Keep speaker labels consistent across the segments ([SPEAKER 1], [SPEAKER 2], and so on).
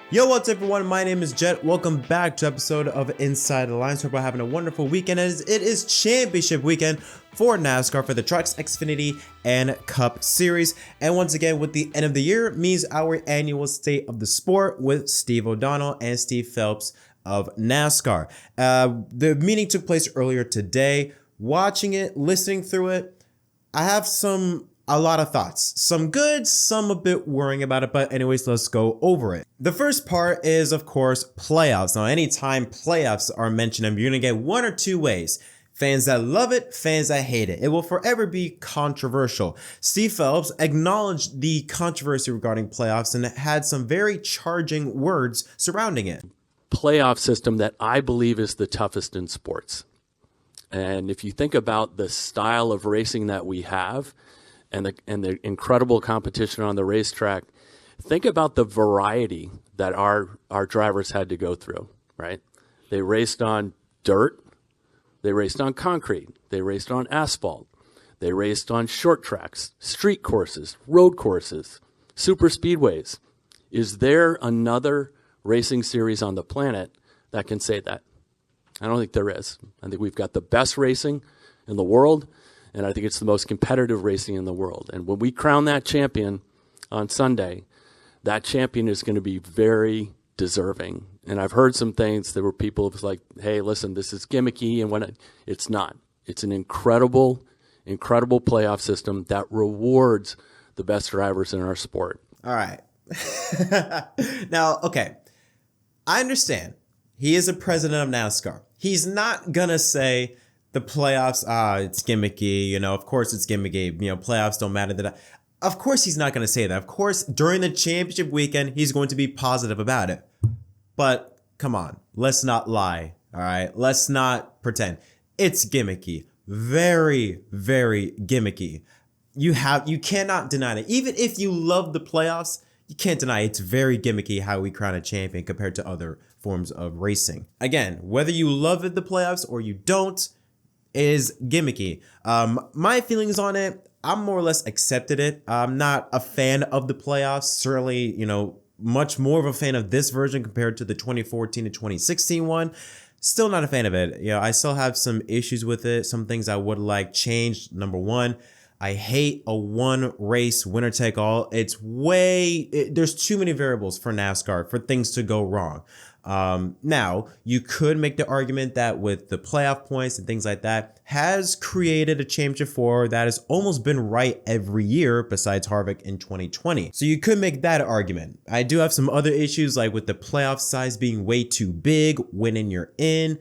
[SPEAKER 1] Yo, what's up, everyone? My name is Jett. Welcome back to an episode of Inside the Lines. Hope you're having a wonderful weekend as it is championship weekend for NASCAR for the Trucks, Xfinity, and Cup Series. And once again, with the end of the year means our annual State of the Sport with Steve O'Donnell and Steve Phelps of NASCAR. The meeting took place earlier today. Watching it, listening through it, I have a lot of thoughts. Some good, some a bit worrying about it, but anyways, let's go over it. The first part is, of course, playoffs. Now, anytime playoffs are mentioned, you're going to get one or two ways. Fans that love it, fans that hate it. It will forever be controversial. Steve Phelps acknowledged the controversy regarding playoffs and had some very charging words surrounding it.
[SPEAKER 2] Playoff system that I believe is the toughest in sports. And if you think about the style of racing that we have, and the incredible competition on the racetrack, think about the variety that our drivers had to go through, right? They raced on dirt, they raced on concrete, they raced on asphalt, they raced on short tracks, street courses, road courses, super speedways. Is there another racing series on the planet that can say that? I don't think there is. I think we've got the best racing in the world, and I think it's the most competitive racing in the world. And when we crown that champion on Sunday, that champion is going to be very deserving. And I've heard some things that were people was like, hey, listen, this is gimmicky. And it's not. It's an incredible, incredible playoff system that rewards the best drivers in our sport.
[SPEAKER 1] All right. Now, okay. I understand. He is a president of NASCAR. He's not going to say, the playoffs, it's gimmicky, of course it's gimmicky, playoffs don't matter. Of course he's not going to say that. Of course, during the championship weekend, he's going to be positive about it. But come on, let's not lie, all right? Let's not pretend. It's gimmicky. Very, very gimmicky. You cannot deny it. Even if you love the playoffs, you can't deny it's very gimmicky how we crown a champion compared to other forms of racing. Again, whether you love the playoffs or you don't, is gimmicky. My feelings on it, I'm more or less accepted it. I'm not a fan of the playoffs. Certainly, much more of a fan of this version compared to the 2014 to 2016 one. Still not a fan of it. I still have some issues with it. Some things I would like changed. Number one, I hate a one race winner take all. There's too many variables for NASCAR for things to go wrong. Now, you could make the argument that with the playoff points and things like that has created a championship for that has almost been right every year besides Harvick in 2020. So you could make that argument. I do have some other issues like with the playoff size being way too big, winning you're in.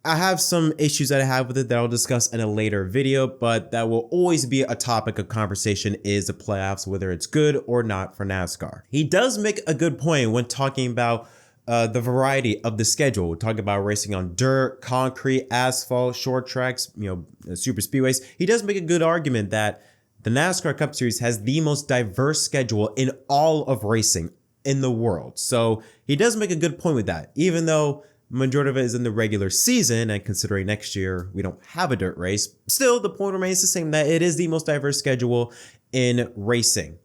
[SPEAKER 1] I have some issues that I have with it that I'll discuss in a later video, but that will always be a topic of conversation is the playoffs, whether it's good or not for NASCAR. He does make a good point when talking about the variety of the schedule. We're talking about racing on dirt, concrete, asphalt, short tracks, super speedways. He does make a good argument that the NASCAR Cup Series has the most diverse schedule in all of racing in the world. So he does make a good point with that, even though majority of it is in the regular season, and considering next year we don't have a dirt race, still the point remains the same that it is the most diverse schedule in racing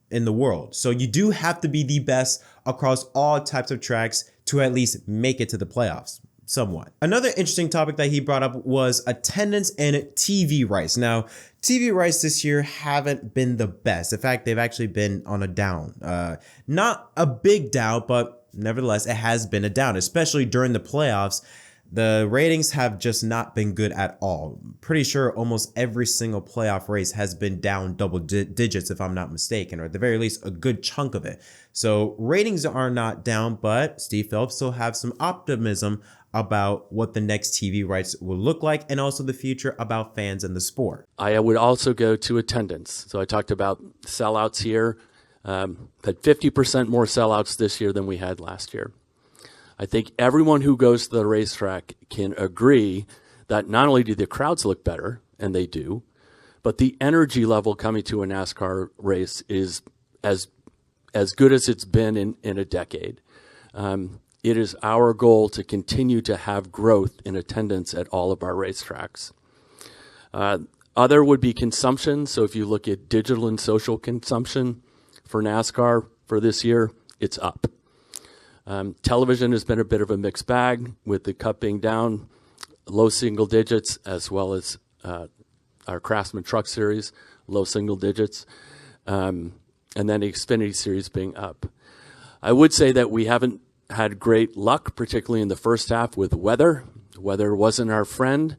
[SPEAKER 1] in the world. So you do have to be the best across all types of tracks to at least make it to the playoffs somewhat. Another interesting topic that he brought up was attendance and TV rights. Now, TV rights this year haven't been the best. In fact, they've actually been on a down. Not a big down, but nevertheless, it has been a down, especially during the playoffs. The ratings have just not been good at all. Pretty sure almost every single playoff race has been down double digits, if I'm not mistaken, or at the very least a good chunk of it. So ratings are not down, but Steve Phelps still have some optimism about what the next TV rights will look like and also the future about fans in the sport.
[SPEAKER 2] I would also go to attendance. So I talked about sellouts here. Had 50% more sellouts this year than we had last year. I think everyone who goes to the racetrack can agree that not only do the crowds look better, and they do, but the energy level coming to a NASCAR race is as good as it's been in a decade. It is our goal to continue to have growth in attendance at all of our racetracks. Other would be consumption. So if you look at digital and social consumption for NASCAR for this year, it's up. Television has been a bit of a mixed bag, with the Cup being down low single digits, as well as our Craftsman Truck Series, low single digits, and then the Xfinity Series being up. I would say that we haven't had great luck, particularly in the first half, with weather. Weather wasn't our friend,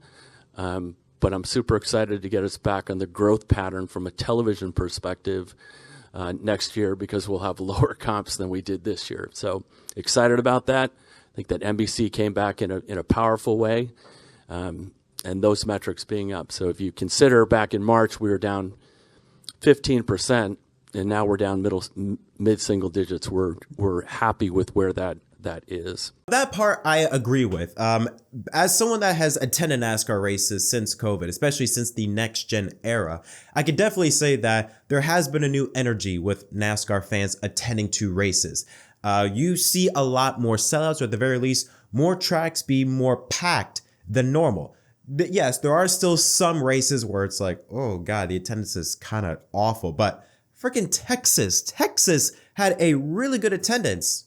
[SPEAKER 2] but I'm super excited to get us back on the growth pattern from a television perspective next year, because we'll have lower comps than we did this year. So excited about that. I think that NBC came back in a powerful way, and those metrics being up. So if you consider back in March, we were down 15%, and now we're down mid-single digits. We're happy with where that is.
[SPEAKER 1] That part I agree with. As someone that has attended NASCAR races since COVID, especially since the next gen era, I could definitely say that there has been a new energy with NASCAR fans attending to races. You see a lot more sellouts, or at the very least, more tracks be more packed than normal. But yes, there are still some races where it's like, oh God, the attendance is kind of awful. But freaking Texas had a really good attendance.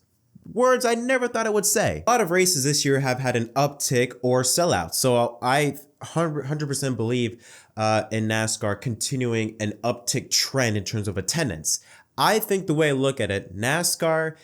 [SPEAKER 1] Words I never thought I would say. A lot of races this year have had an uptick or sellout. So I 100% believe in NASCAR continuing an uptick trend in terms of attendance. I think the way I look at it, NASCAR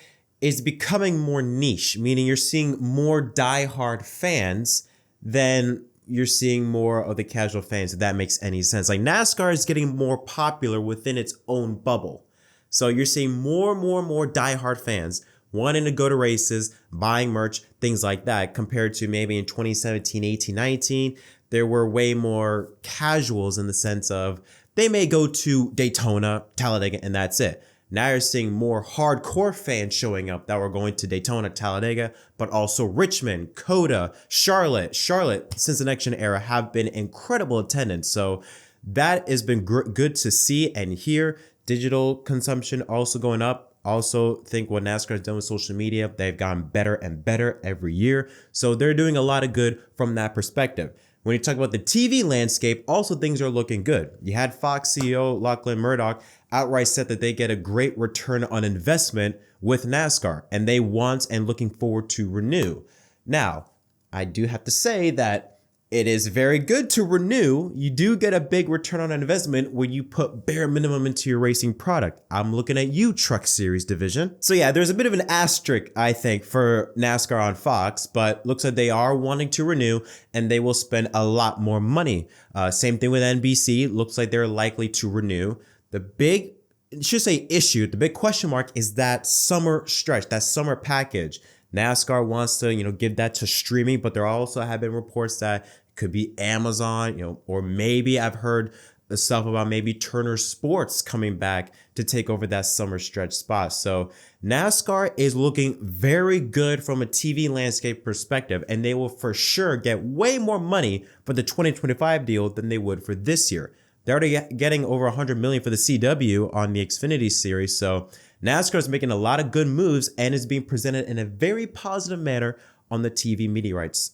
[SPEAKER 1] is becoming more niche, meaning you're seeing more diehard fans than you're seeing more of the casual fans, if that makes any sense. Like, NASCAR is getting more popular within its own bubble. So you're seeing more diehard fans wanting to go to races, buying merch, things like that, compared to maybe in 2017, 18, 19, there were way more casuals in the sense of they may go to Daytona, Talladega, and that's it. Now you're seeing more hardcore fans showing up that were going to Daytona, Talladega, but also Richmond, Coda, Charlotte, since the next gen era, have been incredible attendance. So that has been good to see and hear. Digital consumption also going up. Also think what NASCAR has done with social media, they've gotten better and better every year. So they're doing a lot of good from that perspective. When you talk about the TV landscape, also things are looking good. You had Fox CEO Lachlan Murdoch outright said that they get a great return on investment with NASCAR, and they want and looking forward to renew. Now, I do have to say that it is very good to renew. You do get a big return on investment when you put bare minimum into your racing product. I'm looking at you, Truck Series division. So yeah, there's a bit of an asterisk, I think, for NASCAR on Fox, but looks like they are wanting to renew and they will spend a lot more money. Same thing with NBC. Looks like they're likely to renew. The big, issue, the big question mark is that summer stretch, that summer package. NASCAR wants to, give that to streaming, but there also have been reports that it could be Amazon, or maybe I've heard the stuff about maybe Turner Sports coming back to take over that summer stretch spot. So NASCAR is looking very good from a TV landscape perspective, and they will for sure get way more money for the 2025 deal than they would for this year. They're already getting over $100 million for the CW on the Xfinity series. So NASCAR is making a lot of good moves and is being presented in a very positive manner on the TV media rights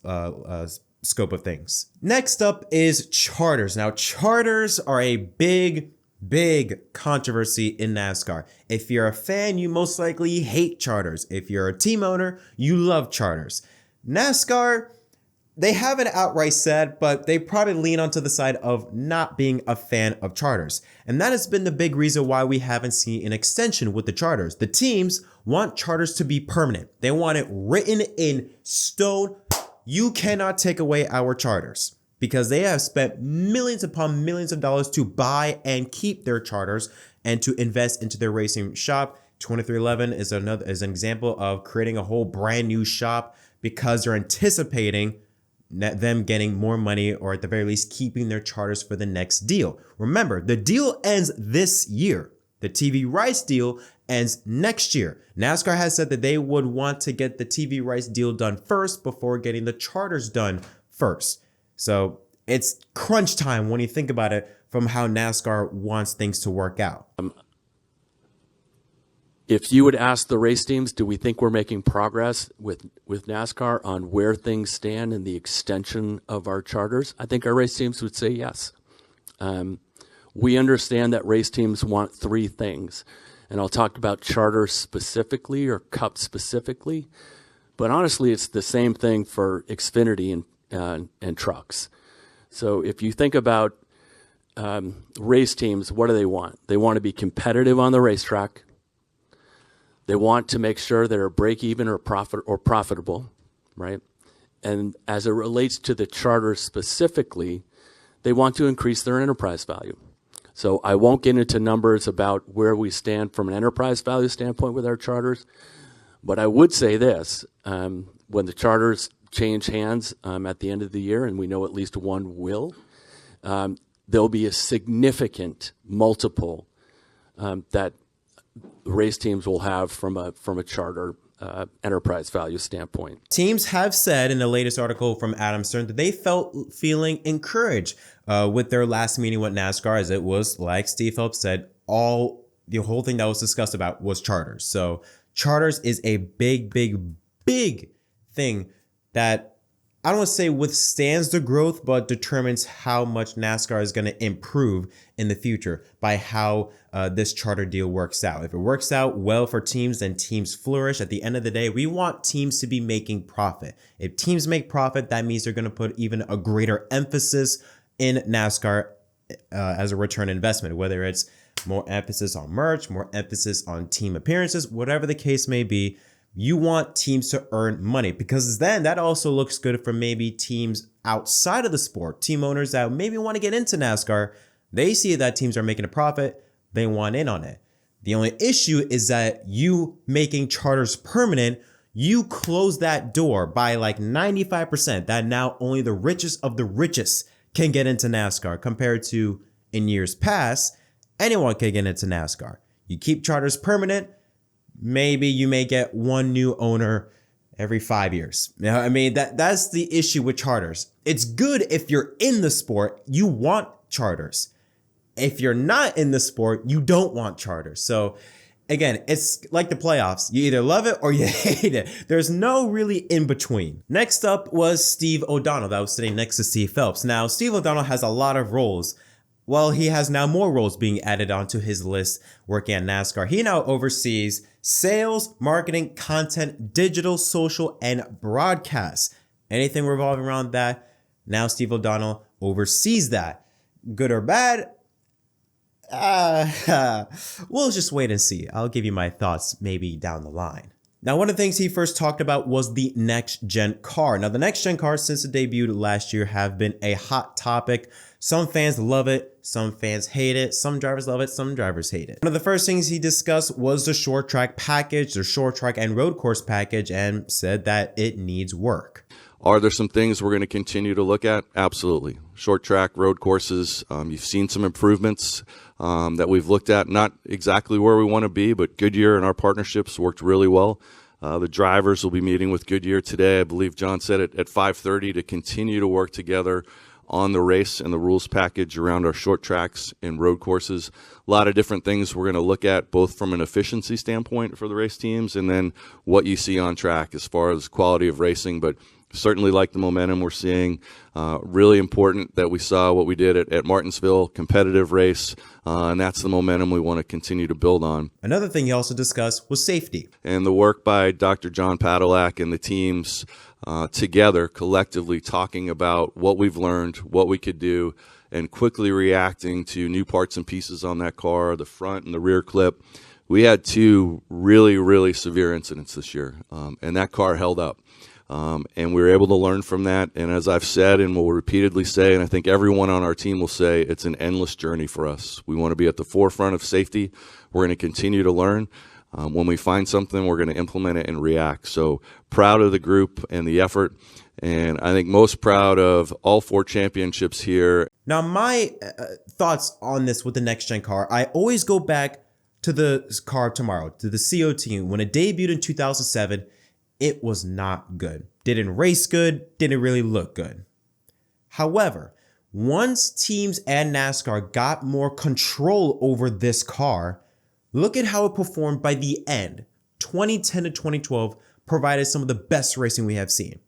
[SPEAKER 1] scope of things. Next up is charters. Now, charters are a big controversy in NASCAR. If you're a fan, you most likely hate charters. If you're a team owner, you love charters. NASCAR, they haven't outright said, but they probably lean onto the side of not being a fan of charters. And that has been the big reason why we haven't seen an extension with the charters. The teams want charters to be permanent. They want it written in stone. You cannot take away our charters, because they have spent millions upon millions of dollars to buy and keep their charters and to invest into their racing shop. 2311 is an example of creating a whole brand new shop because they're anticipating them getting more money, or at the very least keeping their charters for the next deal. Remember, the deal ends this year. The TV rights deal ends next year. NASCAR has said that they would want to get the TV rights deal done first before getting the charters done first. So it's crunch time when you think about it from how NASCAR wants things to work out.
[SPEAKER 2] If you would ask the race teams, do we think we're making progress with NASCAR on where things stand in the extension of our charters? I think our race teams would say yes. We understand that race teams want three things, And I'll talk about Charters specifically or Cup specifically. But honestly, it's the same thing for Xfinity and trucks. So if you think about race teams, what do they want? They want to be competitive on the racetrack. They want to make sure they're break even or profitable, right? And as it relates to the charters specifically, they want to increase their enterprise value. So I won't get into numbers about where we stand from an enterprise value standpoint with our charters, but I would say this: when the charters change hands at the end of the year, and we know at least one will, there'll be a significant multiple that race teams will have from a charter enterprise value standpoint.
[SPEAKER 1] Teams have said in the latest article from Adam Stern that they feeling encouraged with their last meeting with NASCAR, as it was, like Steve Phelps said, the whole thing that was discussed about was charters. So charters is a big thing that I don't want to say withstands the growth, but determines how much NASCAR is going to improve in the future by how this charter deal works out. If it works out well for teams, then teams flourish. At the end of the day, we want teams to be making profit. If teams make profit, that means they're going to put even a greater emphasis in NASCAR as a return investment, whether it's more emphasis on merch, more emphasis on team appearances, whatever the case may be. You want teams to earn money, because then that also looks good for maybe teams outside of the sport, team owners that maybe want to get into NASCAR. They see that teams are making a profit. They want in on it. The only issue is that you making charters permanent, you close that door by like 95%, that now only the richest of the richest can get into NASCAR, compared to in years past, anyone can get into NASCAR. You keep charters permanent, maybe you may get one new owner every 5 years. You know, I mean, that's the issue with charters. It's good if you're in the sport, you want charters. If you're not in the sport, you don't want charters. So again, it's like the playoffs. You either love it or you hate it. There's no really in between. Next up was Steve O'Donnell, that was sitting next to Steve Phelps. Now, Steve O'Donnell has a lot of roles. Well, he has now more roles being added onto his list working at NASCAR. He now oversees sales, marketing, content, digital, social, and broadcast. Anything revolving around that, now Steve O'Donnell oversees that. Good or bad? We'll just wait and see. I'll give you my thoughts maybe down the line. Now, one of the things he first talked about was the next-gen car. Now, the next-gen cars since it debuted last year have been a hot topic. Some fans love it, some fans hate it, some drivers love it, some drivers hate it. One of the first things he discussed was the short track package, the short track and road course package, and said that it needs work.
[SPEAKER 3] Are there some things we're going to continue to look at? Absolutely. Short track, road courses, you've seen some improvements that we've looked at. Not exactly where we want to be, but Goodyear and our partnerships worked really well. The drivers will be meeting with Goodyear today. I believe John said it at 5:30 to continue to work together on the race and the rules package around our short tracks and road courses. A lot of different things we're going to look at, both from an efficiency standpoint for the race teams and then what you see on track as far as quality of racing. But certainly like the momentum we're seeing. Really important that we saw what we did at Martinsville, competitive race, and that's the momentum we want to continue to build on.
[SPEAKER 1] Another thing he also discussed was safety.
[SPEAKER 3] And the work by Dr. John Padalecki and the teams together, collectively talking about what we've learned, what we could do, and quickly reacting to new parts and pieces on that car, the front and the rear clip. We had two really severe incidents this year, and that car held up. And we were able to learn from that. And as I've said and will repeatedly say, and I think everyone on our team will say, it's an endless journey for us. We want to be at the forefront of safety. We're going to continue to learn. When we find something, we're going to implement it and react. So proud of the group and the effort. And I think most proud of all 4 championships here.
[SPEAKER 1] Now, my thoughts on this with the next-gen car, I always go back to the car tomorrow, to the COT. When it debuted in 2007, it was not good. Didn't race good, didn't really look good. However, once teams and NASCAR got more control over this car, look at how it performed by the end. 2010 to 2012 provided some of the best racing we have seen.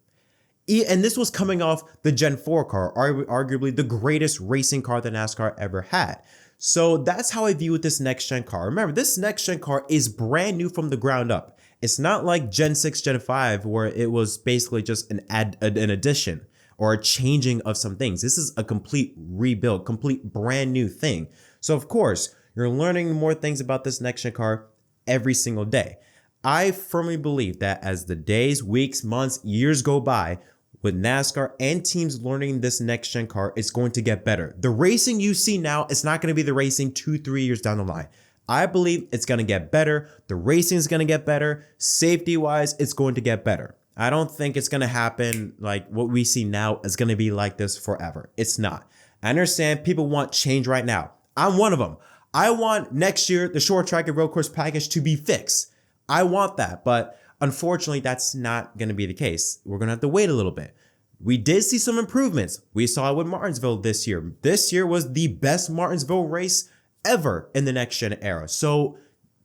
[SPEAKER 1] And this was coming off the Gen 4 car, arguably the greatest racing car that NASCAR ever had. So that's how I view this next gen car. Remember, this next gen car is brand new from the ground up. It's not like Gen 6, Gen 5, where it was basically just an addition or a changing of some things. This is a complete rebuild, complete brand new thing. So of course, you're learning more things about this next gen car every single day. I firmly believe that as the days, weeks, months, years go by, with NASCAR and teams learning this next gen car, it's going to get better. The racing you see now, it's not going to be the racing 2-3 years down the line. I believe it's going to get better. The racing is going to get better. Safety wise, it's going to get better. I don't think it's going to happen like what we see now is going to be like this forever. It's not. I understand people want change right now. I'm one of them. I want next year the short track and road course package to be fixed. I want that, but unfortunately, that's not going to be the case. We're going to have to wait a little bit. We did see some improvements. We saw it with Martinsville this year. This year was the best Martinsville race ever in the next gen era. So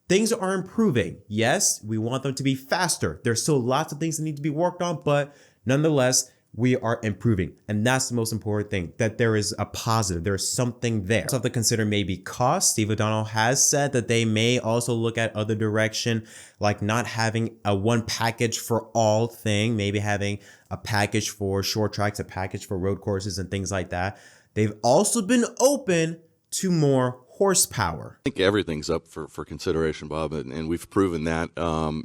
[SPEAKER 1] things are improving. Yes, we want them to be faster. There's still lots of things that need to be worked on, but nonetheless, we are improving. And that's the most important thing, that there is a positive. There's something there. Also have to consider maybe cost. Steve O'Donnell has said that they may also look at other direction, like not having a one package for all thing, maybe having a package for short tracks, a package for road courses and things like that. They've also been open to more horsepower.
[SPEAKER 3] I think everything's up for consideration, Bob, and we've proven that.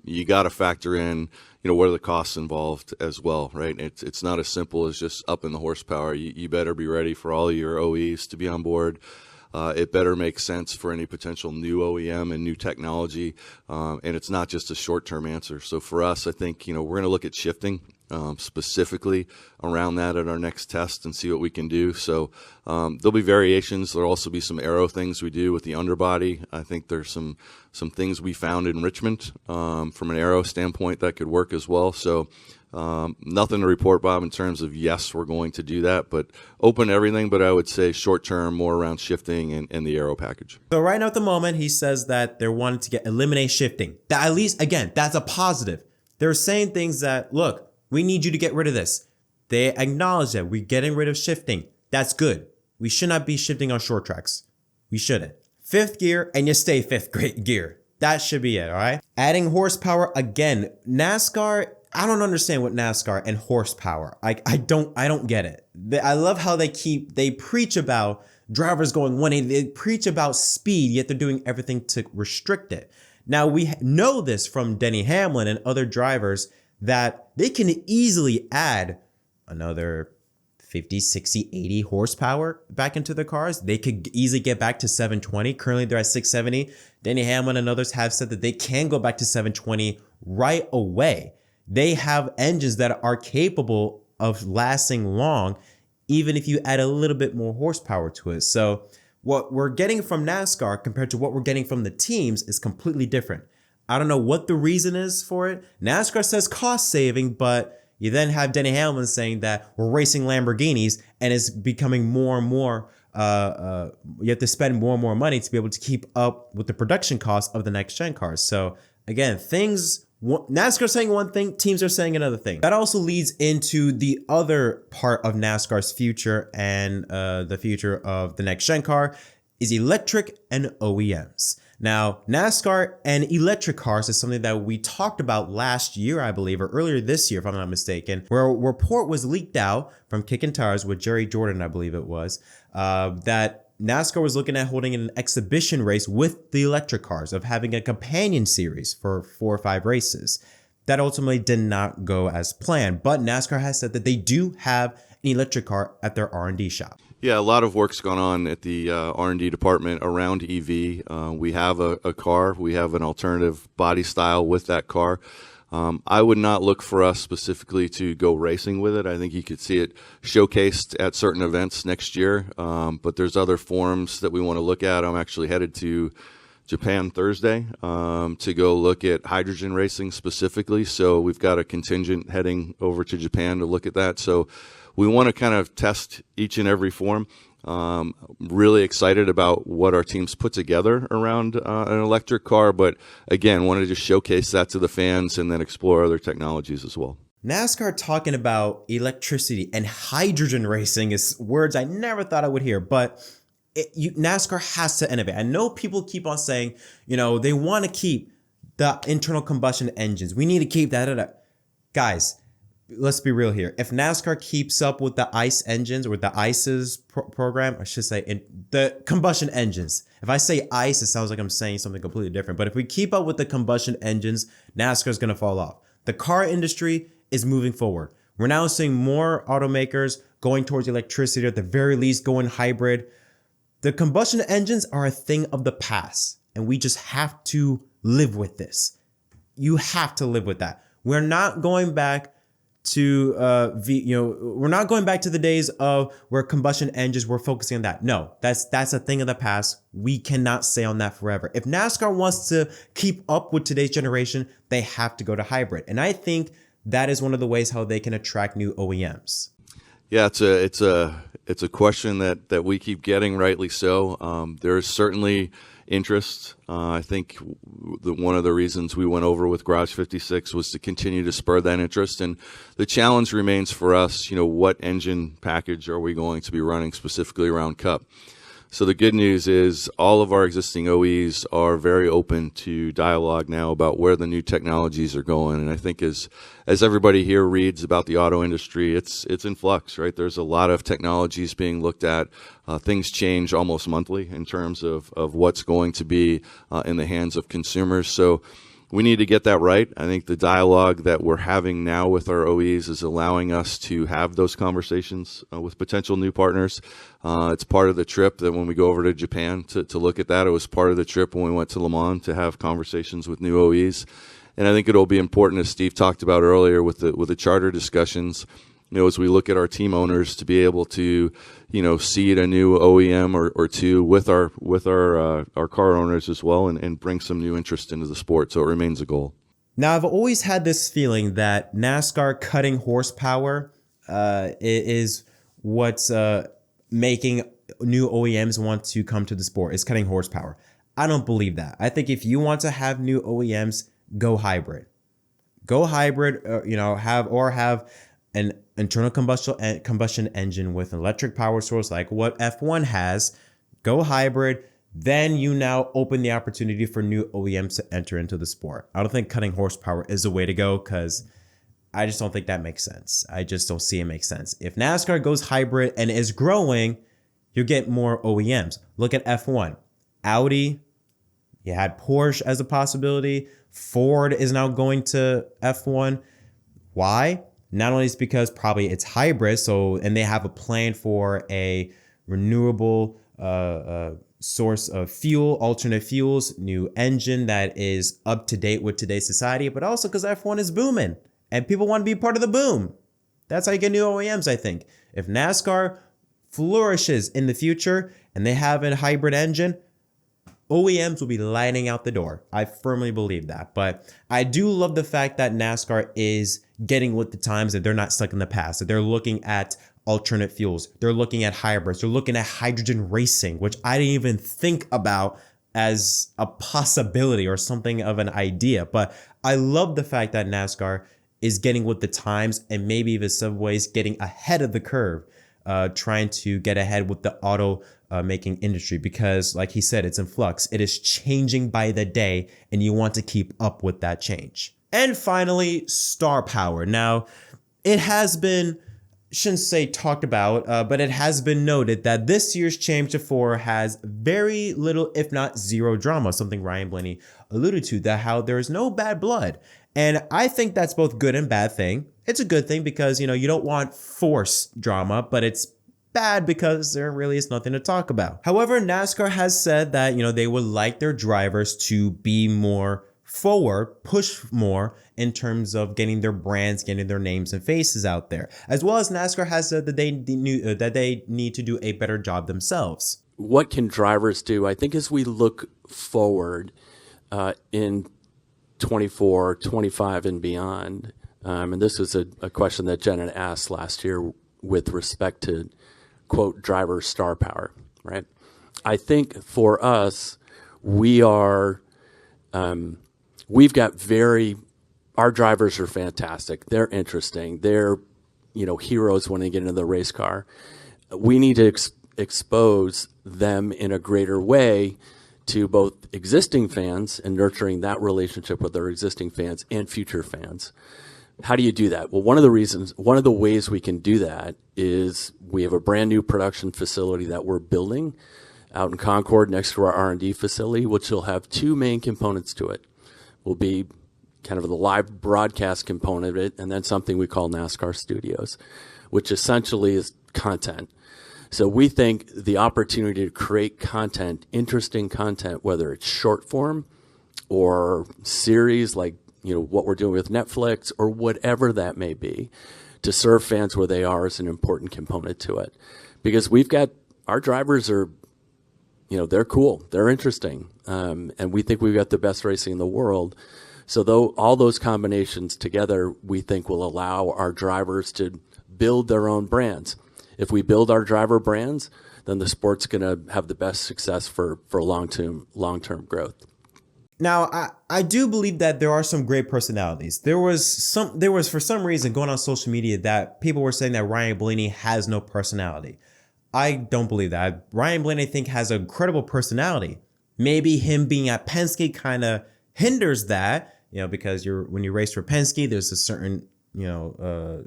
[SPEAKER 3] You got to factor in, what are the costs involved as well, right? It's not as simple as just upping the horsepower. You better be ready for all your OEs to be on board. It better make sense for any potential new OEM and new technology, and it's not just a short-term answer. So for us, I think, we're going to look at shifting specifically around that at our next test and see what we can do. So there'll be variations. There'll also be some aero things we do with the underbody. I think there's some things we found in Richmond from an aero standpoint that could work as well. So nothing to report, Bob, in terms of yes, we're going to do that, but open everything. But I would say short term, more around shifting and the aero package.
[SPEAKER 1] So right now at the moment, he says that they're wanting to eliminate shifting. That at least, again, that's a positive. They're saying things that, look, we need you to get rid of this. They acknowledge that we're getting rid of shifting. That's good. We should not be shifting on short tracks. We shouldn't. Fifth gear, and you stay fifth gear. That should be it, all right? Adding horsepower, again, NASCAR, I don't understand what NASCAR and horsepower. I don't get it. I love how they preach about drivers going 180. They preach about speed, yet they're doing everything to restrict it. Now, we know this from Denny Hamlin and other drivers that they can easily add another 50, 60, 80 horsepower back into their cars. They could easily get back to 720. Currently, they're at 670. Denny Hamlin and others have said that they can go back to 720 right away. They have engines that are capable of lasting long, even if you add a little bit more horsepower to it. So what we're getting from NASCAR compared to what we're getting from the teams is completely different. I don't know what the reason is for it. NASCAR says cost saving, but you then have Denny Hamlin saying that we're racing Lamborghinis and it's becoming more and more, you have to spend more and more money to be able to keep up with the production costs of the next gen cars. So again, NASCAR saying one thing, teams are saying another thing. That also leads into the other part of NASCAR's future and the future of the next gen car is electric and OEMs. Now, NASCAR and electric cars is something that we talked about last year, I believe, or earlier this year, if I'm not mistaken, where a report was leaked out from Kickin' Tires with Jerry Jordan, I believe it was, that NASCAR was looking at holding an exhibition race with the electric cars, of having a companion series for 4 or 5 races. That ultimately did not go as planned, but NASCAR has said that they do have an electric car at their R&D shop.
[SPEAKER 3] Yeah, a lot of work's gone on at the R&D department around EV. We have a car. We have an alternative body style with that car. I would not look for us specifically to go racing with it. I think you could see it showcased at certain events next year, but there's other forums that we want to look at. I'm actually headed to Japan Thursday to go look at hydrogen racing specifically. So we've got a contingent heading over to Japan to look at that. So we want to kind of test each and every form. Really excited about what our teams put together around an electric car, but again, wanted to showcase that to the fans and then explore other technologies as well.
[SPEAKER 1] NASCAR talking about electricity and hydrogen racing is words I never thought I would hear, but NASCAR has to innovate. I know people keep on saying, they want to keep the internal combustion engines. We need to keep that. Guys, let's be real here. If NASCAR keeps up with the ICE engines or the ICE's program, I should say the combustion engines. If I say ICE, it sounds like I'm saying something completely different. But if we keep up with the combustion engines, NASCAR is going to fall off. The car industry is moving forward. We're now seeing more automakers going towards electricity, or at the very least going hybrid. The combustion engines are a thing of the past, and we just have to live with this. You have to live with that. We're not going back to we're not going back to the days of where combustion engines were focusing on that. No, that's a thing of the past. We cannot stay on that forever. If NASCAR wants to keep up with today's generation, they have to go to hybrid. And I think that is one of the ways how they can attract new OEMs.
[SPEAKER 3] Yeah, it's a question that we keep getting, rightly so. There is certainly interest. I think one of the reasons we went over with Garage 56 was to continue to spur that interest. And the challenge remains for us, what engine package are we going to be running specifically around Cup? So the good news is all of our existing OEs are very open to dialogue now about where the new technologies are going. And I think as everybody here reads about the auto industry, it's in flux, right? There's a lot of technologies being looked at. Things change almost monthly in terms of what's going to be in the hands of consumers. So we need to get that right. I think the dialogue that we're having now with our OEs is allowing us to have those conversations with potential new partners. It's part of the trip that when we go over to Japan to look at that, it was part of the trip when we went to Le Mans to have conversations with new OEs. And I think it'll be important, as Steve talked about earlier with the charter discussions, as we look at our team owners to be able to, seed a new OEM or two with our car owners as well and bring some new interest into the sport. So it remains a goal.
[SPEAKER 1] Now, I've always had this feeling that NASCAR cutting horsepower is what's making new OEMs want to come to the sport, is cutting horsepower. I don't believe that. I think if you want to have new OEMs, go hybrid. Go hybrid, have an internal combustion engine with an electric power source like what F1 has. Go hybrid. Then you now open the opportunity for new OEMs to enter into the sport. I don't think cutting horsepower is the way to go because I just don't think that makes sense. I just don't see it make sense. If NASCAR goes hybrid and is growing, you get more OEMs. Look at F1. Audi, you had Porsche as a possibility. Ford is now going to F1. Why? Not only is because probably it's hybrid, and they have a plan for a renewable source of fuel, alternate fuels, new engine that is up to date with today's society, but also because F1 is booming and people want to be part of the boom. That's how you get new OEMs, I think. If NASCAR flourishes in the future and they have a hybrid engine, OEMs will be lining out the door. I firmly believe that. But I do love the fact that NASCAR is getting with the times, that they're not stuck in the past, that they're looking at alternate fuels. They're looking at hybrids. They're looking at hydrogen racing, which I didn't even think about as a possibility or something of an idea. But I love the fact that NASCAR is getting with the times and maybe even some ways getting ahead of the curve, trying to get ahead with the auto making industry, because like he said, it's in flux. It is changing by the day and you want to keep up with that change. And finally, star power. Now, it has been, shouldn't say talked about, but it has been noted that this year's Championship 4 has very little, if not zero drama, something Ryan Blaney alluded to, that how there is no bad blood. And I think that's both good and bad thing. It's a good thing because, you don't want forced drama, but it's bad because there really is nothing to talk about. However, NASCAR has said that, they would like their drivers to be more forward, push more in terms of getting their brands, getting their names and faces out there, as well as NASCAR has said that they need to do a better job themselves.
[SPEAKER 2] What can drivers do? I think as we look forward in 24, 25 and beyond, and this is a question that Jenna asked last year with respect to, quote, driver star power, right? I think for us, we've got our drivers are fantastic. They're interesting. They're, heroes when they get into the race car. We need to expose them in a greater way to both existing fans and nurturing that relationship with their existing fans and future fans. How do you do that? Well, one of the ways we can do that is we have a brand new production facility that we're building out in Concord next to our R&D facility, which will have two main components to it. Will be kind of the live broadcast component of it, and then something we call NASCAR Studios, which essentially is content. So we think the opportunity to create content, interesting content, whether it's short form or series like what we're doing with Netflix or whatever that may be, to serve fans where they are is an important component to it. Because we've got, our drivers are, they're cool, they're interesting, and we think we've got the best racing in the world. So though all those combinations together, we think will allow our drivers to build their own brands. If we build our driver brands, then the sport's going to have the best success for long-term growth.
[SPEAKER 1] Now, I do believe that there are some great personalities. There was for some reason going on social media that people were saying that Ryan Blaney has no personality. I don't believe that. Ryan Blaney, I think, has a incredible personality. Maybe him being at Penske kind of hinders that, because when you race for Penske, there's a certain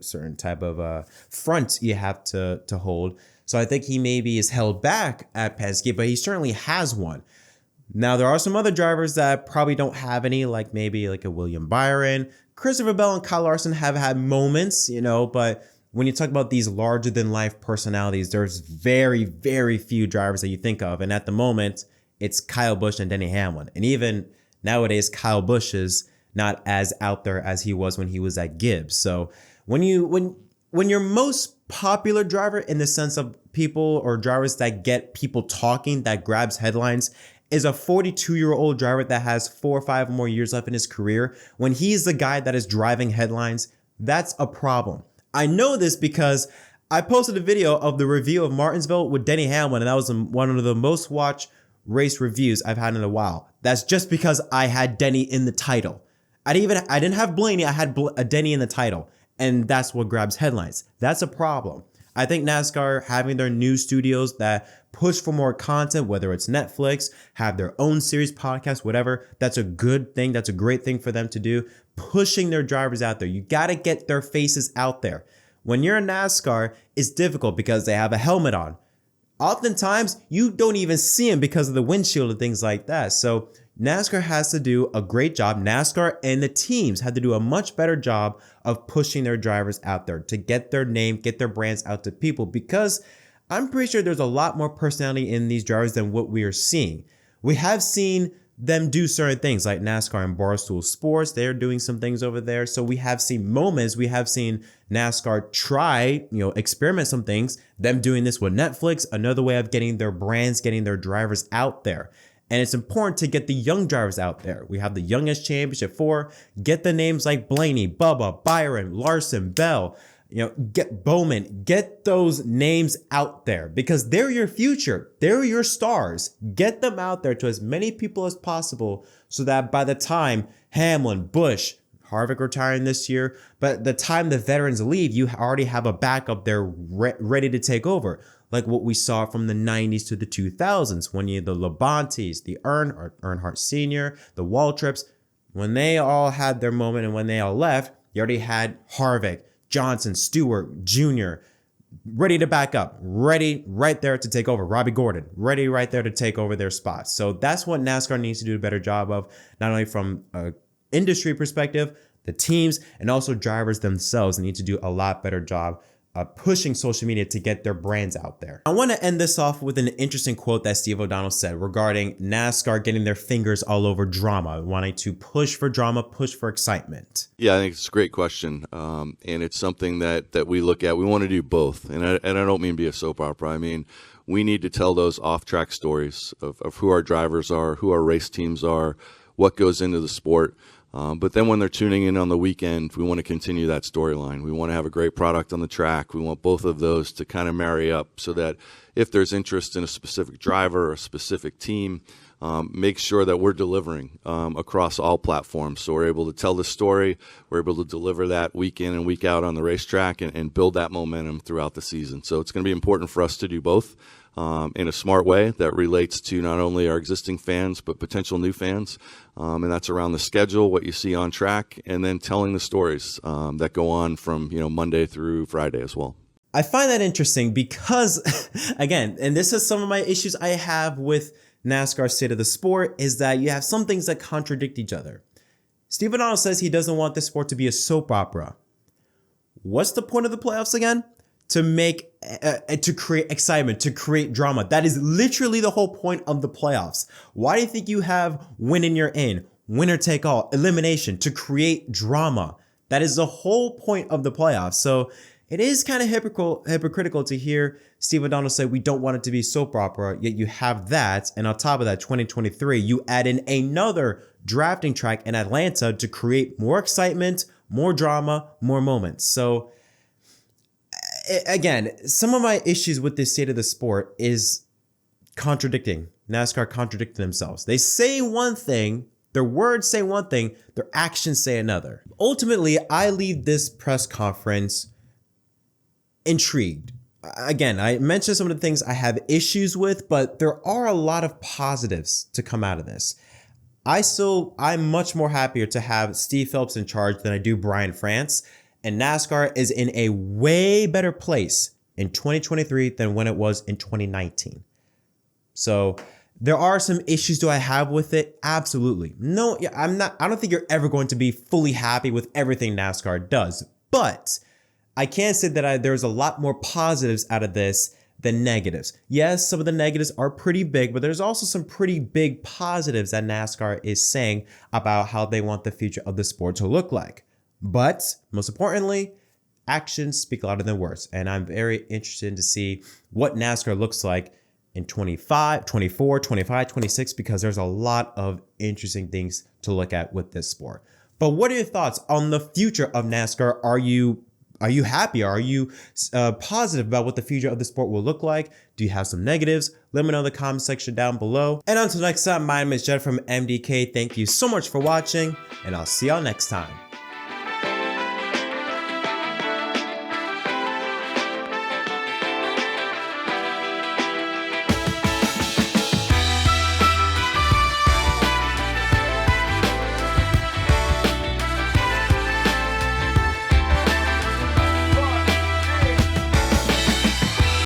[SPEAKER 1] certain type of front you have to hold. So I think he maybe is held back at Penske, but he certainly has one. Now, there are some other drivers that probably don't have any, like maybe like a William Byron. Christopher Bell and Kyle Larson have had moments, but when you talk about these larger than life personalities, there's very, very few drivers that you think of. And at the moment, it's Kyle Busch and Denny Hamlin. And even nowadays, Kyle Busch is not as out there as he was when he was at Gibbs. So when your most popular driver, in the sense of people or drivers that get people talking, that grabs headlines, is a 42-year-old driver that has 4 or 5 more years left in his career, when he's the guy that is driving headlines, that's a problem. I know this because I posted a video of the review of Martinsville with Denny Hamlin, and that was one of the most watched race reviews I've had in a while. That's just because I had Denny in the title. I didn't have Blaney, I had Denny in the title, and that's what grabs headlines. That's a problem. I think NASCAR having their new studios that push for more content, whether it's Netflix, have their own series, podcast, whatever, that's a good thing. That's a great thing for them to do. Pushing their drivers out there. You got to get their faces out there. When you're in NASCAR, it's difficult because they have a helmet on. Oftentimes, you don't even see them because of the windshield and things like that. So NASCAR has to do a great job. NASCAR and the teams had to do a much better job of pushing their drivers out there to get their name, get their brands out to people, because I'm pretty sure there's a lot more personality in these drivers than what we are seeing. We have seen them do certain things like NASCAR and Barstool Sports. They're doing some things over there. So we have seen moments. We have seen NASCAR try, experiment some things. Them doing this with Netflix, another way of getting their brands, getting their drivers out there. And it's important to get the young drivers out there. We have the youngest championship 4. Get the names like Blaney, Bubba, Byron, Larson, Bell, get Bowman, get those names out there because they're your future. They're your stars. Get them out there to as many people as possible so that by the time Hamlin, Busch, Harvick retiring this year, but the time the veterans leave, you already have a backup there ready to take over. Like what we saw from the 90s to the 2000s when you had the Labontes, the Earnhardt Sr., the Waltrips, when they all had their moment and when they all left, you already had Harvick, Johnson, Stewart, Jr., ready to back up, ready right there to take over. Robbie Gordon, ready right there to take over their spots. So that's what NASCAR needs to do a better job of, not only from an industry perspective, the teams, and also drivers themselves need to do a lot better job pushing social media to get their brands out there. I want to end this off with an interesting quote that Steve O'Donnell said regarding NASCAR getting their fingers all over drama, wanting to push for drama, push for excitement.
[SPEAKER 3] Yeah, I think it's a great question, and it's something that we look at. We want to do both, and I don't mean be a soap opera. I mean, we need to tell those off-track stories of who our drivers are, who our race teams are, what goes into the sport. But then when they're tuning in on the weekend, we want to continue that storyline. We want to have a great product on the track. We want both of those to kind of marry up so that if there's interest in a specific driver or a specific team, make sure that we're delivering across all platforms. So we're able to tell the story, we're able to deliver that week in and week out on the racetrack and build that momentum throughout the season. So it's going to be important for us to do both. in a smart way that relates to not only our existing fans, but potential new fans. And that's around the schedule, what you see on track, and then telling the stories that go on from, Monday through Friday as well.
[SPEAKER 1] I find that interesting because, again, and this is some of my issues I have with NASCAR State of the Sport, is that you have some things that contradict each other. Steve O'Donnell says he doesn't want this sport to be a soap opera. What's the point of the playoffs again? To create excitement, to create drama. That is literally the whole point of the playoffs. Why do you think you have win and you're in, winner take all, elimination, to create drama? That is the whole point of the playoffs. So it is kind of hypocritical to hear Steve O'Donnell say we don't want it to be soap opera, yet you have that. And on top of that, 2023, you add in another drafting track in Atlanta to create more excitement, more drama, more moments. So again, some of my issues with this state of the sport is NASCAR contradicting themselves. They say one thing, their words say one thing, their actions say another. Ultimately, I leave this press conference intrigued. Again, I mentioned some of the things I have issues with, but there are a lot of positives to come out of this. I'm much more happier to have Steve Phelps in charge than I do Brian France. And NASCAR is in a way better place in 2023 than when it was in 2019. So there are some issues do I have with it? Absolutely. No, I don't think you're ever going to be fully happy with everything NASCAR does. But I can say that there's a lot more positives out of this than negatives. Yes, some of the negatives are pretty big, but there's also some pretty big positives that NASCAR is saying about how they want the future of the sport to look like. But most importantly, actions speak louder than words. And I'm very interested to see what NASCAR looks like in 25, 24, 25, 26, because there's a lot of interesting things to look at with this sport. But what are your thoughts on the future of NASCAR? Are you happy? Are you positive about what the future of the sport will look like? Do you have some negatives? Let me know in the comment section down below. And until next time, my name is Jett from MDK. Thank you so much for watching, and I'll see y'all next time.